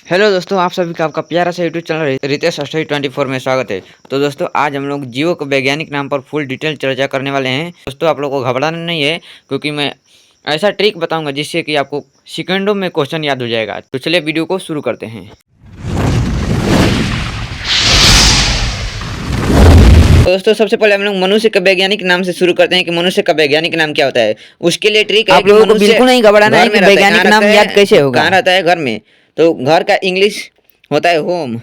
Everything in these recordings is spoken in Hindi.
हेलो दोस्तों, आप सभी का आपका प्यारा सा यूट्यूब चैनल रितेश स्टडी 24 में स्वागत है। तो दोस्तों, आज हम लोग जियो के वैज्ञानिक नाम पर फुल डिटेल चर्चा करने वाले हैं। दोस्तों, आप लोगों को घबराना नहीं है, क्योंकि मैं ऐसा ट्रिक बताऊंगा जिससे कि आपको सेकंडों में क्वेश्चन याद हो जाएगा। तो चलिए वीडियो को शुरू करते हैं। तो दोस्तों, सबसे पहले हम लोग मनुष्य के वैज्ञानिक नाम से शुरू करते हैं कि मनुष्य का वैज्ञानिक नाम क्या होता है। उसके लिए ट्रिक है आप कि लोगों को मनुष्य बिल्कुल नहीं घबराना है घर कि में रहता है। वैज्ञानिक कहाँ नाम रहता याद है? कैसे होगा। कहाँ रहता है? घर में। तो घर का इंग्लिश होता है होम।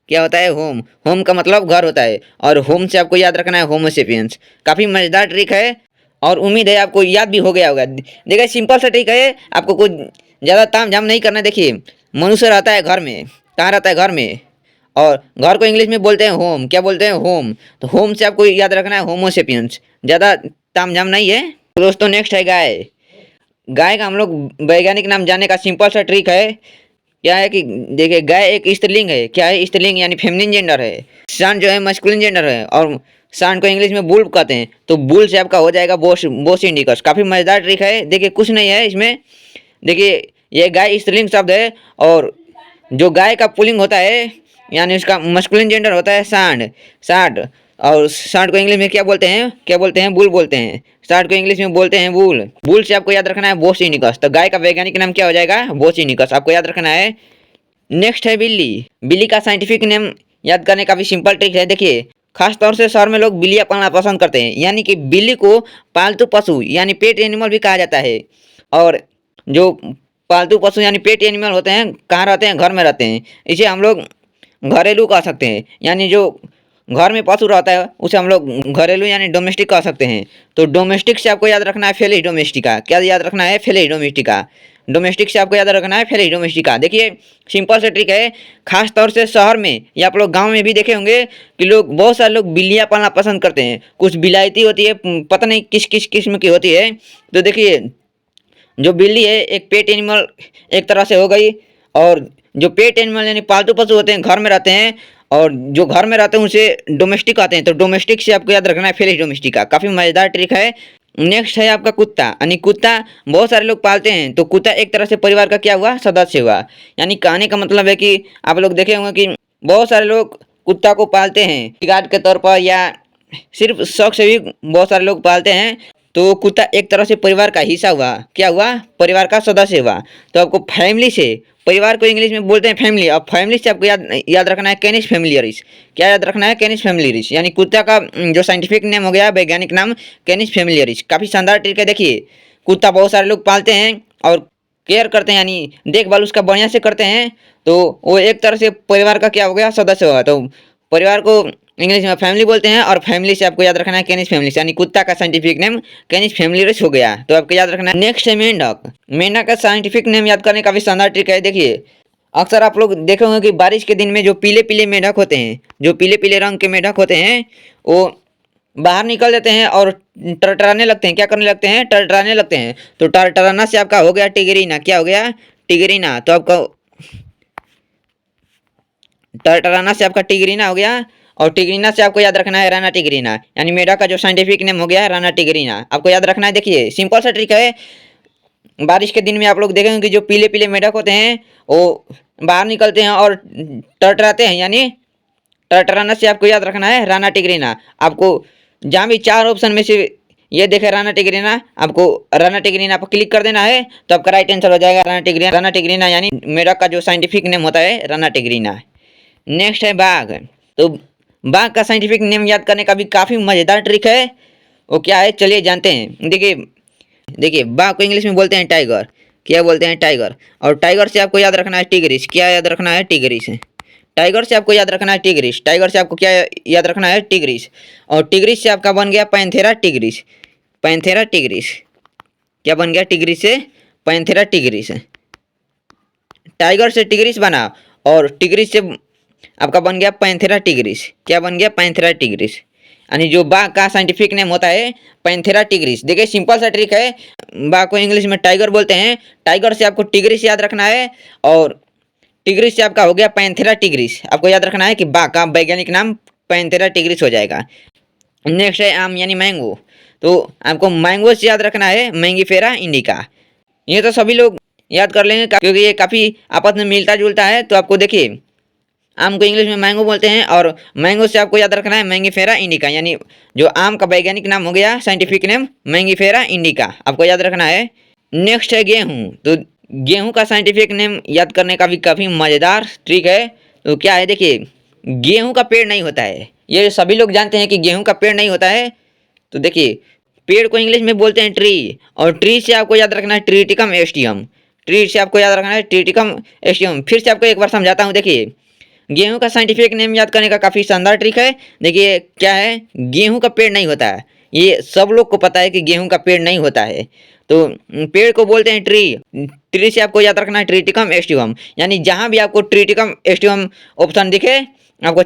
क्या होता है? होम। होम का मतलब घर होता है, और होम से आपको याद रखना है होमोसेपियंस। काफी मजेदार ट्रिक है, और उम्मीद है आपको याद भी हो गया होगा। देखिए, सिंपल सा ट्रिक है, आपको कुछ ज्यादा ताम झाम नहीं करना। देखिए, मनुष्य रहता है घर में। कहाँ रहता है? घर में। और घर को इंग्लिश में बोलते हैं होम। क्या बोलते हैं? होम। तो होम से आपको याद रखना है होमोसेपियंस। ज्यादा ताम झाम नहीं है। तो दोस्तों, नेक्स्ट है गाय। गाय का हम लोग वैज्ञानिक नाम जानने का सिंपल सा ट्रिक है। क्या है कि देखिए, गाय एक स्त्रीलिंग है। क्या है? स्त्रीलिंग यानी फेमिनिन जेंडर है। सांड जो है मस्कुलिन जेंडर है, और सांड को इंग्लिश में बुल कहते हैं। तो बुल से आपका हो जाएगा बोस बोस इंडिकस। काफी मजेदार ट्रिक है। देखिए, कुछ नहीं है इसमें। देखिए, ये गाय स्त्रीलिंग शब्द है, और जो गाय का पुलिंग होता है यानी उसका मस्कुलिन जेंडर होता है सांड। सांड। और सांड को इंग्लिश में क्या बोलते हैं? क्या बोलते हैं? बुल बोलते हैं। सांड को इंग्लिश में बोलते हैं बुल। बुल से आपको याद रखना है बोसिनिकस। तो गाय का वैज्ञानिक नाम क्या हो जाएगा? बोसिनिकस। आपको याद रखना है। नेक्स्ट है बिल्ली। बिल्ली का साइंटिफिक नेम याद करने का भी सिंपल ट्रिक है। देखिए, खास तौर से शहर में लोग बिल्लियाँ पालना पसंद करते हैं, यानी कि बिल्ली को पालतू पशु यानी पेट एनिमल भी कहा जाता है। और जो पालतू पशु यानी पेट एनिमल होते हैं, कहाँ रहते हैं? घर में रहते हैं। इसे हम लोग घरेलू कह सकते हैं, यानी जो घर में पशु रहता है उसे हम लोग घरेलू यानी डोमेस्टिक कह सकते हैं। तो डोमेस्टिक से आपको याद रखना है फेलिस डोमेस्टिका। क्या याद रखना है? Felis domestica. डोमेस्टिक से आपको याद रखना है फेलिस डोमेस्टिका। देखिए, सिंपल से ट्रिक है। खास तौर से शहर में या आप लोग गांव में भी देखे होंगे कि लोग, बहुत सारे लोग बिल्लियाँ पालना पसंद करते हैं। कुछ विलायती होती है, पता नहीं किस किस किस्म की होती है। तो देखिए, जो बिल्ली है एक पेट एनिमल एक तरह से हो गई, और जो पेट एनिमल यानी पालतू पशु होते हैं घर में रहते हैं, और जो घर में रहते हैं उसे डोमेस्टिक आते हैं। तो डोमेस्टिक से आपको याद रखना है फेलिस डोमेस्टिका। काफी मजेदार ट्रिक है। नेक्स्ट है आपका कुत्ता। यानी कुत्ता बहुत सारे लोग पालते हैं। तो कुत्ता एक तरह से परिवार का क्या हुआ? सदस्य हुआ। यानी कहने का मतलब है कि आप लोग देखे होंगे कि बहुत सारे लोग कुत्ता को पालते हैं गार्ड के तौर पर, या सिर्फ शौक से भी बहुत सारे लोग पालते हैं। तो कुत्ता एक तरह से परिवार का हिस्सा हुआ। क्या हुआ? परिवार का सदस्य हुआ। तो आपको फैमिली से, परिवार को इंग्लिश में बोलते हैं फैमिली, और फैमिली से आपको याद रखना है कैनिस फैमिलियरिस। क्या याद रखना है? कैनिस फैमिलियरिस। यानी कुत्ता का जो साइंटिफिक नेम हो गया, वैज्ञानिक नाम कैनिस फैमिलियरिस। काफी शानदार ट्रिक है। देखिए, कुत्ता बहुत सारे लोग पालते हैं और केयर करते हैं, यानी देखभाल उसका बढ़िया से करते हैं। तो वो एक तरह से परिवार का क्या हो गया? सदस्य होगा। तो परिवार को इंग्लिश में फैमिली बोलते हैं, और फैमिली से आपको याद रखना है कैनिस फैमिली, यानी कुत्ता का साइंटिफिक नेम कैनिस फैमिलियरिस हो गया। तो आपको याद रखना है। नेक्स्ट है मेंढक। मेंढक का साइंटिफिक नेम याद करने का भी शानदार ट्रिक है। देखिए, अक्सर आप लोग देखे होंगे कि बारिश के दिन में जो पीले पीले मेढक होते हैं, जो पीले पीले रंग के मेढक होते हैं, वो बाहर निकल जाते हैं और टरटराने लगते हैं। क्या करने लगते हैं? टरटराने लगते हैं। तो टरटराना से आपका हो गया टिगरीना। क्या हो गया? टिगरीना। तो आपका टरटराना से आपका टिगरीना हो गया, और टिगरीना से आपको याद रखना है राना टिगरीना। यानी मेढक का जो साइंटिफिक नेम हो गया है राना टिगरीना। आपको याद रखना है। देखिए, सिंपल सा ट्रिक है। बारिश के दिन में आप लोग देखेंगे कि जो पीले पीले मेढक होते हैं वो बाहर निकलते हैं और टरटराते हैं, यानी टरटराना से आपको याद रखना है राना टिगरीना। आपको जहाँ भी चार ऑप्शन में से ये देखे राना टिगरीना, आपको राना टिगरीना पर क्लिक कर देना है। तो आपका राइट आंसर हो जाएगा राना टिगरीना। राना टिगरीना यानी मेढक का जो साइंटिफिक नेम होता है राना टिगरीना। नेक्स्ट है बाघ। तो बाघ का साइंटिफिक नेम याद करने का भी काफ़ी मज़ेदार ट्रिक है। वो क्या है? चलिए जानते हैं। देखिए, देखिए, बाघ को इंग्लिश में बोलते हैं टाइगर। क्या बोलते हैं? टाइगर। और टाइगर से आपको याद रखना है टिग्रिस। क्या याद रखना है? टिग्रिस। टाइगर से आपको याद रखना है टिग्रिस। टाइगर से आपको क्या याद रखना है? टिग्रिस। और टिग्रिस से आपका बन गया पैंथेरा टिग्रिस। Panthera tigris. क्या बन गया? टिग्रिस से पैंथेरा टिग्रिस। टाइगर से टिग्रिस बना, और टिग्रिस से आपका बन गया पैंथेरा टिग्रिस। क्या बन गया? Panthera tigris. यानी जो बाघ का साइंटिफिक नेम होता है पैंथेरा टिग्रिस। देखिए, सिंपल सा ट्रिक है। बाघ को इंग्लिश में टाइगर बोलते हैं। टाइगर से आपको टिग्रिस याद रखना है, और टिग्रिस से आपका हो गया पैंथेरा टिग्रिस। आपको याद रखना है कि बाघ का वैज्ञानिक नाम पैंथेरा टिग्रिस हो जाएगा। नेक्स्ट है आम यानी मैंगो। तो आपको मैंगो से याद रखना है मैंगीफेरा इंडिका। ये तो सभी लोग याद कर लेंगे क्योंकि ये काफ़ी आपस में मिलता जुलता है। तो आपको देखिए, आम को इंग्लिश में मैंगो बोलते हैं, और मैंगो से आपको याद रखना है मैंगीफेरा इंडिका, यानी जो आम का वैज्ञानिक नाम हो गया, साइंटिफिक नेम मैंगीफेरा इंडिका, आपको याद रखना है। नेक्स्ट है गेहूँ। तो गेहूँ का साइंटिफिक नेम याद करने का भी काफ़ी मज़ेदार ट्रिक है। तो क्या है, देखिए, गेहूँ का पेड़ नहीं होता है, ये सभी लोग जानते हैं कि गेहूँ का पेड़ नहीं होता है। तो देखिए, पेड़ को इंग्लिश में बोलते हैं ट्री, और ट्री से आपको याद रखना है ट्रिटिकम एस्टियम। ट्री से आपको याद रखना है ट्रिटिकम एस्टियम। फिर से आपको एक बार समझाता हूँ। देखिए, गेहूं का साइंटिफिक नेम याद करने का काफ़ी शानदार ट्रिक है। देखिए क्या है, गेहूं का पेड़ नहीं होता है, ये सब लोग को पता है कि गेहूं का पेड़ नहीं होता है। तो पेड़ को बोलते हैं ट्री। ट्री से आपको याद रखना है ट्रिटिकम एस्टिवम, यानी जहां भी आपको ट्रिटिकम एस्टिवम ऑप्शन दिखे, आपको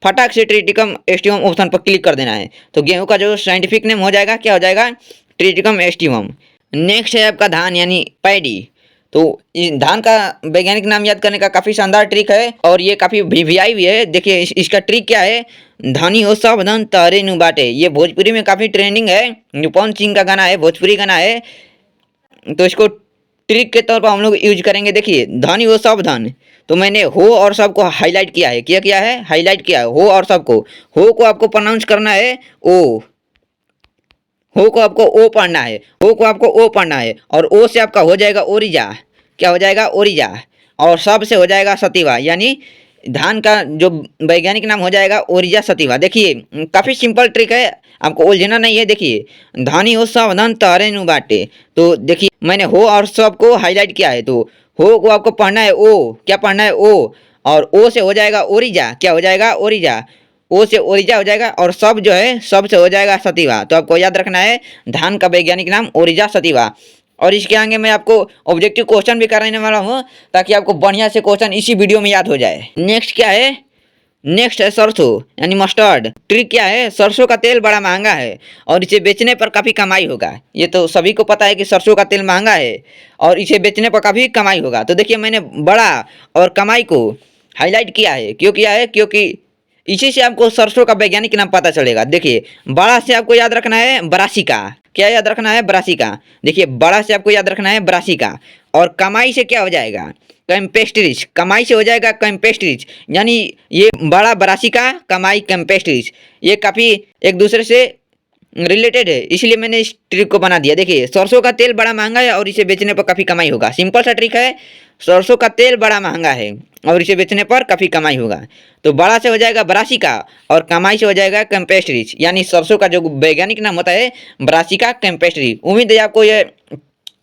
फटाक से ट्रिटिकम एस्टिवम ऑप्शन पर क्लिक कर देना है। तो गेहूं का जो साइंटिफिक नेम हो जाएगा, क्या हो जाएगा, ट्रिटिकम एस्टिवम। नेक्स्ट है आपका धान यानी पैडी। तो इस धान का वैज्ञानिक नाम याद करने का काफ़ी शानदार ट्रिक है, और ये काफ़ी वीवीआई भी है। देखिए इसका ट्रिक क्या है, धानी हो सब धन तारे नु बाटे। ये भोजपुरी में काफ़ी ट्रेंडिंग है, नुपन सिंह का गाना है, भोजपुरी गाना है। तो इसको ट्रिक के तौर पर हम लोग यूज करेंगे। देखिए, धनी हो सब धन, तो मैंने हो और सब को हाईलाइट किया है। क्या किया है, हाईलाइट किया है, हो और सब को। हो को आपको प्रोनाउंस करना है ओ, हो को आपको ओ पढ़ना है, हो को आपको ओ पढ़ना है, और ओ से आपका हो जाएगा ओरिजा। क्या हो जाएगा, ओरिजा। और सब से हो जाएगा सतीवा, यानी धान का जो वैज्ञानिक नाम हो जाएगा ओरिजा सतीवा। देखिए काफ़ी सिंपल ट्रिक है, आपको उलझना नहीं है। देखिए, धानी हो सावधान तारे नु बाटे। तो देखिए मैंने हो और सब को हाईलाइट किया है। तो हो को आपको पढ़ना है ओ, क्या पढ़ना है ओ, और ओ से हो जाएगा ओरिजा। क्या हो जाएगा, ओरिजा। ओ से ओरिजा हो जाएगा, और सब जो है सब से हो जाएगा सतीवा। तो आपको याद रखना है धान का वैज्ञानिक नाम ओरिजा सतीवा। और इसके आगे मैं आपको ऑब्जेक्टिव क्वेश्चन भी कराने वाला हूँ, ताकि आपको बढ़िया से क्वेश्चन इसी वीडियो में याद हो जाए। नेक्स्ट क्या है, नेक्स्ट है सरसों यानी मस्टर्ड। ट्रिक क्या है, सरसों का तेल बड़ा महंगा है, और इसे बेचने पर काफ़ी कमाई होगा। ये तो सभी को पता है कि सरसों का तेल महंगा है, और इसे बेचने पर काफ़ी कमाई होगा। तो देखिए मैंने बड़ा और कमाई को हाईलाइट किया है। क्यों किया है, क्योंकि इसी से आपको सरसों का वैज्ञानिक नाम पता चलेगा। देखिए, बड़ा से आपको याद रखना है ब्रासिका। क्या याद रखना है, ब्रासिका। देखिए, बड़ा से आपको याद रखना है ब्रासिका, और कमाई से क्या हो जाएगा, कैम्पेस्ट्रिज। कमाई से हो जाएगा कैम्पेस्ट्रिज, यानी ये बड़ा ब्रासिका, कमाई कैम्पेस्ट्रिज, ये काफ़ी एक दूसरे से रिलेटेड है, इसलिए मैंने इस ट्रिक को बना दिया। देखिए, सरसों का तेल बड़ा महंगा है, और इसे बेचने पर काफ़ी कमाई होगा। सिंपल सा ट्रिक है, सरसों का तेल बड़ा महंगा है, और इसे बेचने पर काफ़ी कमाई होगा। तो बड़ा से हो जाएगा ब्रासिका, और कमाई से हो जाएगा कैम्पेस्ट्रिज, यानी सरसों का जो वैज्ञानिक नाम होता है ब्रासिका कैम्पेस्ट्री। उम्मीद है आपको ये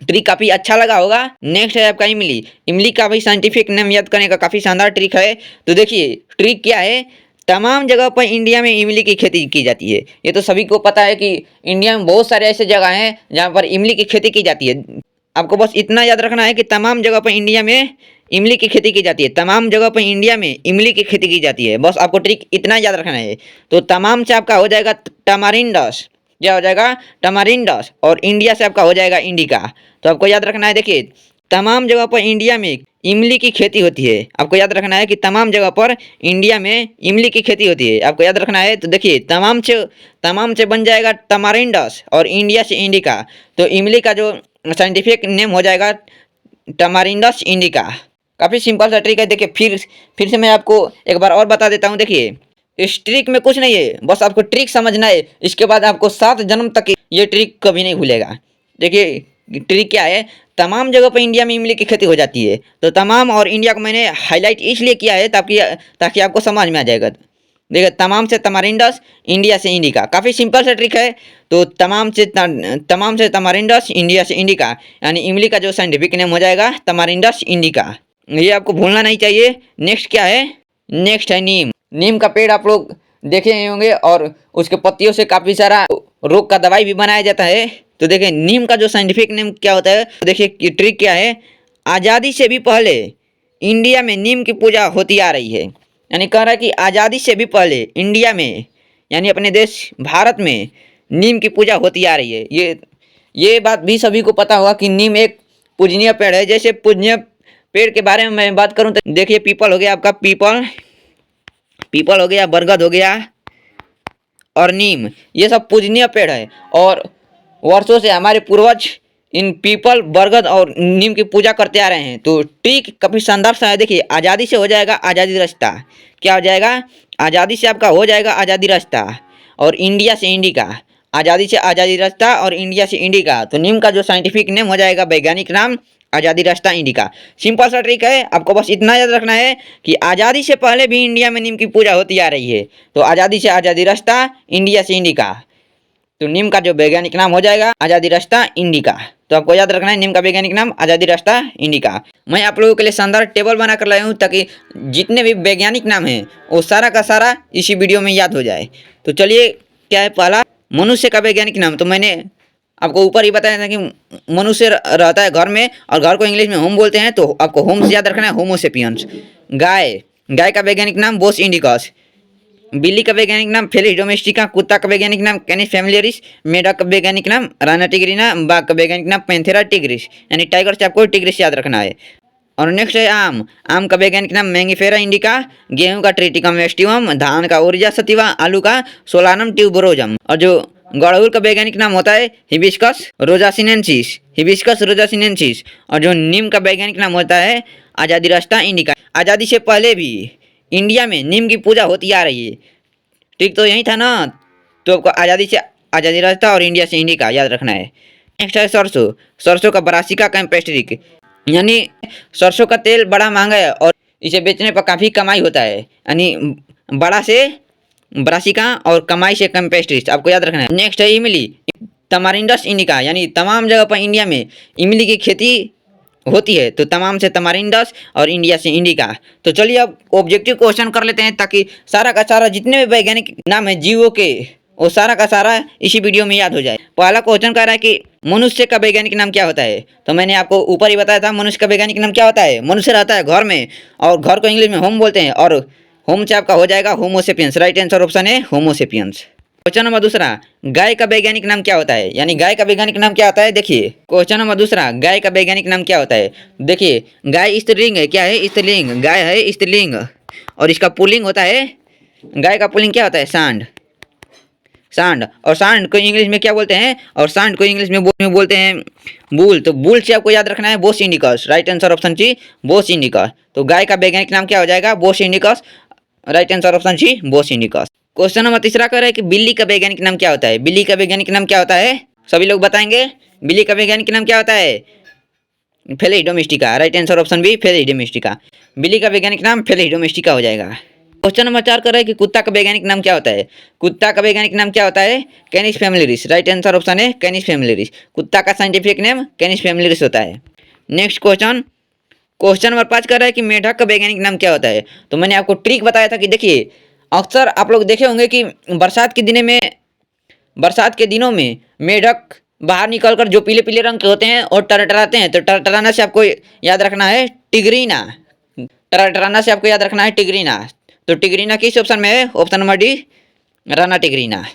ट्रिक काफ़ी अच्छा लगा होगा। नेक्स्ट है आपका इमली। इमली का भी साइंटिफिक नेम याद करने का काफ़ी शानदार ट्रिक है। तो देखिए ट्रिक क्या है, तमाम जगह पर इंडिया में इमली की खेती की जाती है। ये तो सभी को पता है कि इंडिया में बहुत सारे ऐसे जगह हैं जहाँ पर इमली की खेती की जाती है। आपको बस इतना याद रखना है कि तमाम जगह पर इंडिया में इमली की खेती की जाती है। तमाम जगह पर इंडिया में इमली की खेती की जाती है, बस आपको ट्रिक इतना याद रखना है। तो तमाम से आपका हो जाएगा टमारिंडस। क्या हो जाएगा, टमारिंडस, और इंडिया से आपका हो जाएगा इंडिका। तो आपको याद रखना है, देखिए तमाम जगह पर इंडिया में इमली की खेती होती है। आपको याद रखना है कि तमाम जगह पर इंडिया में इमली की खेती होती है, आपको याद रखना है। तो देखिए तमाम से बन जाएगा टमारिंडस, और इंडिया से इंडिका। तो इमली का जो साइंटिफिक नेम हो जाएगा टमारिंडस इंडिका। काफ़ी सिंपल सा ट्रिक है। देखिए फिर से मैं आपको एक बार और बता देता हूँ। देखिए, इस ट्रिक में कुछ नहीं है, बस आपको ट्रिक समझना है। इसके बाद आपको 7 जन्म तक ये ट्रिक कभी नहीं भूलेगा। देखिए ट्रिक क्या है, तमाम जगह पर इंडिया में इमली की खेती हो जाती है। तो तमाम और इंडिया को मैंने हाईलाइट इसलिए किया है ताकि आपको समझ में आ जाएगा। देखिए, तमाम से तमारिंडस, इंडिया से इंडिका। काफ़ी सिंपल सा ट्रिक है। तो तमाम से तमारिंडस, इंडिया से इंडिका, यानी इमली का जो साइंटिफिक नेम हो जाएगा तमारिंडस इंडिका। ये आपको भूलना नहीं चाहिए। नेक्स्ट क्या है, नेक्स्ट है नीम। नीम का पेड़ आप लोग देखे ही होंगे, और उसके पत्तियों से काफ़ी सारा रोग का दवाई भी बनाया जाता है। तो देखिए नीम का जो साइंटिफिक नेम क्या होता है, तो देखिए ट्रिक क्या है, आज़ादी से भी पहले इंडिया में नीम की पूजा होती आ रही है। यानी कह रहा है कि आज़ादी से भी पहले इंडिया में, यानी अपने देश भारत में नीम की पूजा होती आ रही है। ये बात भी सभी को पता होगा कि नीम एक पूजनीय पेड़ है। जैसे पूजनीय पेड़ के बारे में मैं बात करूं तो देखिए, पीपल हो गया आपका, पीपल हो गया, बरगद हो गया, और नीम, ये सब पूजनीय पेड़ है। और वर्षों से हमारे पूर्वज इन पीपल बरगद और नीम की पूजा करते आ रहे हैं। तो ठीक काफी शानदार सा है। देखिए, आज़ादी से हो जाएगा आज़ादी रास्ता। क्या हो जाएगा? आज़ादी से आपका हो जाएगा आज़ादी रास्ता। और इंडिया से इंडिका, आज़ादी से आज़ादी रास्ता और इंडिया से इंडिका। तो नीम का जो साइंटिफिक नेम हो जाएगा, वैज्ञानिक नाम, आज़ादी रास्ता इंडिका। सिंपल सा ट्रिक है, आपको बस इतना याद रखना है कि आज़ादी से पहले भी इंडिया में नीम की पूजा होती आ रही है। तो आज़ादी से आज़ादी रास्ता, इंडिया से इंडिका। तो नीम का जो वैज्ञानिक नाम हो जाएगा आज़ादी रास्ता इंडिका। तो आपको याद रखना है नीम का वैज्ञानिक नाम आज़ादी रास्ता इंडिका। मैं आप लोगों के लिए शानदार टेबल बना कर लाया हूँ ताकि जितने भी वैज्ञानिक नाम हैं वो सारा का सारा इसी वीडियो में याद हो जाए। तो चलिए, क्या है पहला? मनुष्य का वैज्ञानिक नाम। तो मैंने आपको ऊपर ही बताया था कि मनुष्य रहता है घर में, और घर को इंग्लिश में होम बोलते हैं। तो आपको होम से याद रखना है, होमोसेपियंस। गाय, गाय का वैज्ञानिक नाम बोस इंडिकस। बिल्ली का वैज्ञानिक नाम फेलिस डोमेस्टिका। कुत्ता का वैज्ञानिक नाम कैनिस फैमिलियरिस। मेढक का वैज्ञानिक नाम राना टिग्रिना। बाघ का वैज्ञानिक नाम पैंथेरा टिग्रिस, यानी टाइगर से आपको टिग्रिस याद रखना है। और नेक्स्ट है आम। आम का वैज्ञानिक नाम मैंगिफेरा इंडिका। गेहूं का ट्रिटिकम एस्टिवम। धान का ओरिजा सतिवा। आलू का सोलानम ट्यूबरोजम। और जो गुड़हल का वैज्ञानिक नाम होता है हिबिस्कस रोजासिनेंसिस। हिबिस्कस रोजासिनेंसिस। और जो नीम का वैज्ञानिक नाम होता है आज़ादी रास्ता इंडिका। आज़ादी से पहले भी इंडिया में नीम की पूजा होती आ रही है। ठीक तो यही था ना? तो आपको आज़ादी से आज़ादी रास्ता और इंडिया से इंडिका याद रखना है। नेक्स्ट है सरसों। सरसों का ब्रासिका कैम्पेस्ट्रिक, यानी सरसों का तेल बड़ा महंगा है और इसे बेचने पर काफ़ी कमाई होता है। यानी बड़ा से ब्रासिका और कमाई से कैम्पेस्ट्रिस, आपको याद रखना है। नेक्स्ट है इमली। तमारिंडस इंडिका, यानी तमाम जगह पर इंडिया में इमली की खेती होती है। तो तमाम से तमारिंडस और इंडिया से इंडिका। तो चलिए अब ऑब्जेक्टिव क्वेश्चन कर लेते हैं ताकि सारा का सारा जितने भी वैज्ञानिक नाम है जीवों के, वो सारा का सारा इसी वीडियो में याद हो जाए। पहला क्वेश्चन कह रहा है कि मनुष्य का वैज्ञानिक नाम क्या होता है? तो मैंने आपको ऊपर ही बताया था मनुष्य का वैज्ञानिक नाम क्या होता है। मनुष्य रहता है घर में, और घर को इंग्लिश में होम बोलते हैं, और होम से आपका हो जाएगा होमोसेपियंस। राइट आंसर ऑप्शन है होमोसेपियंस। क्वेश्चन नंबर दूसरा, गाय का वैज्ञानिक नाम क्या होता है? यानी गाय का वैज्ञानिक नाम क्या होता है? देखिए, क्वेश्चन नंबर दूसरा, गाय का वैज्ञानिक नाम क्या होता है? देखिए, गाय स्त्रीलिंग है। क्या है? स्त्रीलिंग। गाय है स्त्रीलिंग, और इसका पुल्लिंग होता है, गाय का पुल्लिंग क्या होता है? सांड। सांड। और सांड को इंग्लिश में क्या बोलते हैं? और सांड को इंग्लिश में बोलते हैं बुल। तो बुल से आपको याद रखना है Bos indicus. Right answer option C Bos indicus. तो गाय का वैज्ञानिक नाम क्या हो जाएगा? Bos indicus. Right answer option C Bos indicus. Question number तीसरा कर रहा है कि बिल्ली का वैज्ञानिक नाम क्या होता है? बिल्ली का वैज्ञानिक नाम क्या होता है? सभी लोग बताएंगे बिल्ली का वैज्ञानिक नाम क्या होता है? Felis domestica. Right answer option B Felis domestica. बिल्ली का वैज्ञानिक नाम फेलिस डोमेस्टिका हो जाएगा। क्वेश्चन नंबर 4 कर रहा है कि कुत्ता का वैज्ञानिक नाम क्या होता है? कुत्ता का वैज्ञानिक नाम क्या होता है? कैनिस फैमिलिस। राइट आंसर ऑप्शन है कैनिस फैमिलिस। कुत्ता का साइंटिफिक नेम कैनिस फैमिलिस होता है। नेक्स्ट क्वेश्चन, क्वेश्चन नंबर 5 कर रहा है कि मेढक का वैज्ञानिक नाम क्या होता है? तो मैंने आपको ट्रिक बताया था कि देखिए, अक्सर आप लोग देखे होंगे कि बरसात के दिनों में मेढक बाहर निकलकर जो पीले पीले रंग के होते हैं और टरटराते हैं। तो टरटराना से आपको याद रखना है टिग्रीना। टरटराना से आपको याद रखना है टिग्रीना। तो टिग्रीना किस ऑप्शन में है? Option number D Rana tigrina.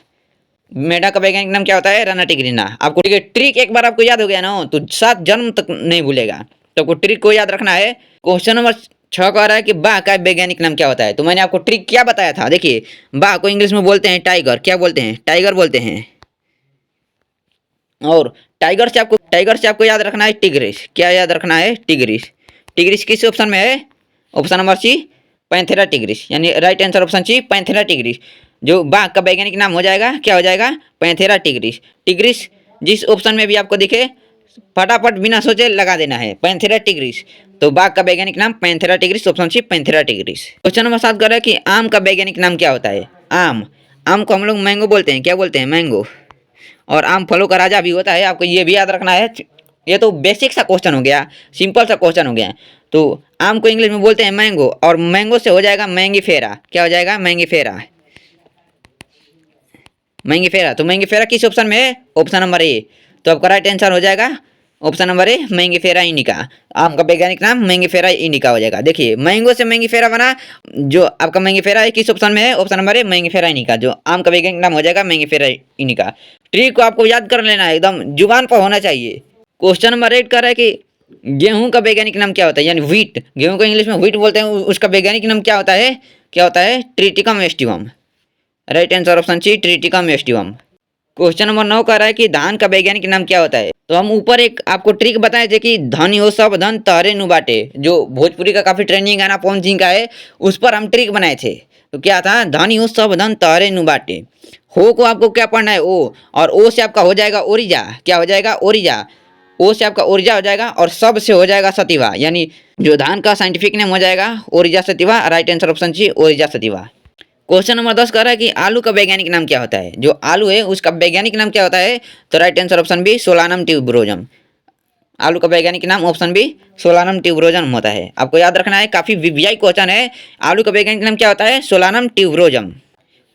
मेढक का वैज्ञानिक नाम क्या होता है? राना टिग्रीना। आपको ट्रिक एक बार आपको याद हो गया ना, तो 7 जन्म तक नहीं भूलेगा। तो आपको ट्रिक को याद रखना है। क्वेश्चन नंबर 6 कह रहा है कि बाघ का वैज्ञानिक नाम क्या होता है? तो मैंने आपको ट्रिक क्या बताया था? देखिए, बाघ को इंग्लिश में बोलते हैं टाइगर। क्या बोलते हैं? टाइगर बोलते हैं। और टाइगर से आपको याद रखना है टिग्रिस। क्या याद रखना है? टिग्रिस। टिग्रिस किस ऑप्शन में है? Option number C Panthera tigris, यानी right answer option C Panthera tigris. जो बाघ का वैज्ञानिक नाम हो जाएगा क्या हो जाएगा? Panthera tigris. टिग्रिस जिस ऑप्शन में भी आपको दिखे फटाफट बिना सोचे लगा देना है, पैंथेरा टिग्रिस। तो बाघ का वैज्ञानिक नाम panthera tigris, option C Panthera tigris. Question number 7 कर रहा है कि आम का वैज्ञानिक नाम क्या होता है? आम। आम को हम लोग मैंगो बोलते हैं। क्या बोलते हैं? मैंगो। और आम फलों का राजा भी होता है, आपको ये भी याद रखना है। ये तो बेसिक सा क्वेश्चन हो गया, सिंपल सा क्वेश्चन हो गया। तो आम को इंग्लिश में बोलते हैं मैंगो, और मैंगो से हो जाएगा मैंगीफेरा। क्या हो जाएगा? मैंगीफेरा। मैंगीफेरा। तो मैंगीफेरा किस ऑप्शन में है? Option number A. तो आपका राइट आंसर हो जाएगा option number A Mangifera indica. आम का वैज्ञानिक नाम मैंगीफेरा इंडिका हो जाएगा। देखिए, मैंगो से मैंगीफेरा बना। जो आपका मैंगीफेरा है किस ऑप्शन में है? Option number A Mangifera indica. जो आम का वैज्ञानिक नाम हो जाएगा मैंगीफेरा इंडिका। ट्रिक को आपको याद कर लेना है, एकदम जुबान पर होना चाहिए। क्वेश्चन नंबर 8 कर रहा है कि गेहूं का वैज्ञानिक नाम क्या होता है? यानी व्हीट। गेहूं को इंग्लिश में व्हीट बोलते हैं। उसका वैज्ञानिक नाम क्या होता है? क्या होता है? Triticum aestivum. Right answer option C triticum aestivum. Question number 9 कह रहा है कि धान का वैज्ञानिक नाम क्या होता है। तो हम ऊपर एक आपको ट्रिक बताए थे कि धनी हो सब धन तहरे नु बाटे, जो भोजपुरी का काफी ट्रेंडिंग गाना पवन सिंह का है, उस पर हम ट्रिक बनाए थे। तो क्या था, धनी हो सब धन तहरे नु बाटे। हो को आपको क्या पढ़ना है, ओ, और ओ से आपका हो जाएगा ओरिजा। क्या हो जाएगा, ओरिजा। ओ से आपका ओरिजा हो जाएगा और सब से हो जाएगा सतीवा, यानी जो धान का साइंटिफिक नेम हो जाएगा Oryza sativa. Right answer option C, Oryza sativa. Question number 10 कह रहा है कि आलू का वैज्ञानिक नाम क्या होता है। जो आलू है उसका वैज्ञानिक नाम क्या होता है। तो right answer option B, Solanum tuberosum. आलू का वैज्ञानिक नाम ऑप्शन बी, सोलानम ट्यूबरोजम होता है। आपको याद रखना है, काफी वीवीआई क्वेश्चन है। आलू का वैज्ञानिक नाम क्या होता है, सोलानम ट्यूबरोजम।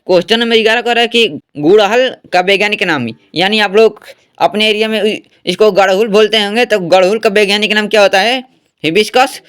क्वेश्चन नंबर 11 कह रहा है कि गुड़हल का वैज्ञानिक नाम, यानी आप लोग अपने एरिया में इसको गड़हुल बोलते होंगे, तो गड़हुल का वैज्ञानिक नाम क्या होता है, हिबिस्कस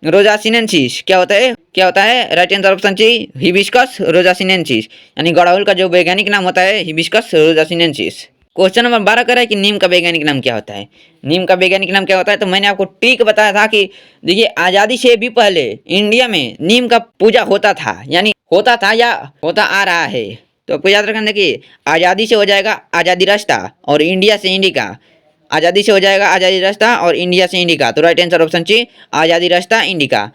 रोजासिनेंसिस। क्या होता है, क्या होता है, right answer option C, Hibiscus rosa sinensis. यानी गड़हुल का जो वैज्ञानिक नाम होता है हिबिस्कस रोजासिनेंसिस। क्वेश्चन नंबर 12 कह रहा है कि नीम का वैज्ञानिक नाम क्या होता है। नीम का वैज्ञानिक नाम क्या होता है। तो मैंने आपको ट्रिक बताया था कि देखिए, आज़ादी से भी पहले इंडिया में नीम का पूजा होता था, यानी होता था या होता आ रहा है। तो आपको याद रखना, देखिए आज़ादी से हो जाएगा आज़ादी रास्ता, और इंडिया से इंडिका। आज़ादी से हो जाएगा आज़ादी रास्ता और इंडिया से इंडिका। तो राइट आंसर ऑप्शन सी, आज़ादी रास्ता इंडिका।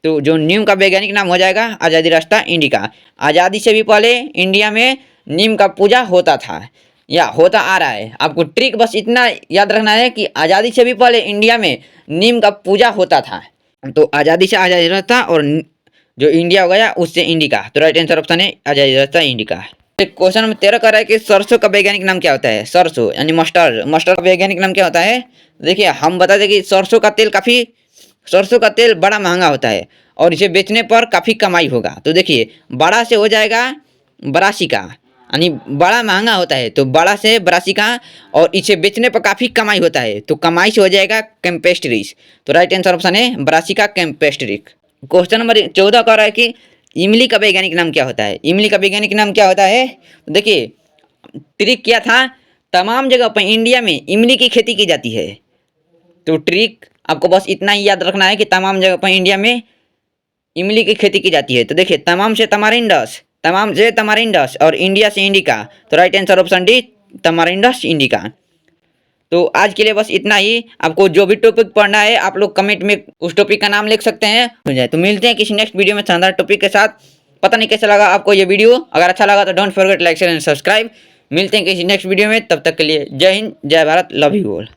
तो जो नीम का वैज्ञानिक नाम हो जाएगा आज़ादी रास्ता इंडिका। आज़ादी से भी पहले इंडिया में नीम का पूजा होता था या होता आ रहा है। आपको ट्रिक बस इतना याद रखना है कि आज़ादी से भी पहले इंडिया में नीम का पूजा होता था। तो आज़ादी से आज़ादी रास्ता और जो इंडिया हो गया उससे इंडिका। तो राइट आंसर ऑप्शन है आज़ादी रास्ता इंडिका। क्वेश्चन नंबर 13 कह रहा है कि सरसों का वैज्ञानिक नाम क्या होता है। सरसों यानी मस्टर्ड, मस्टर्ड का वैज्ञानिक नाम क्या होता है। देखिए हम बता दें कि सरसों का तेल बड़ा महंगा होता है और इसे बेचने पर काफ़ी कमाई होगा। तो देखिए, बड़ा से हो जाएगा बरासी का, यानी बड़ा महंगा होता है, तो बड़ा से बरासी का, और इसे बेचने पर काफ़ी कमाई होता है, तो कमाई से हो जाएगा कैम्पेस्ट्रीज। तो राइट आंसर ऑप्शन है बरासी का कैम्पेस्ट्रिक। क्वेश्चन नंबर 14 कह रहा है कि इमली का वैज्ञानिक नाम क्या होता है। इमली का वैज्ञानिक नाम क्या होता है। देखिए ट्रिक क्या था, तमाम जगह पर इंडिया में इमली की खेती की जाती है। तो ट्रिक आपको बस इतना ही याद रखना है कि तमाम जगह पर इंडिया में इमली की खेती की जाती है। तो देखिए, तमाम से तमारिंडस और इंडिया से इंडिका। तो right answer option D, Tamarindus indica. तो आज के लिए बस इतना ही। आपको जो भी टॉपिक पढ़ना है आप लोग कमेंट में उस टॉपिक का नाम लिख सकते हैं, हो जाए। तो मिलते हैं किसी नेक्स्ट वीडियो में शानदार टॉपिक के साथ। पता नहीं कैसा लगा आपको ये वीडियो, अगर अच्छा लगा तो don't forget like share and subscribe. मिलते हैं किसी नेक्स्ट वीडियो में, तब तक के लिए जय हिंद, जय भारत, लव यू ऑल।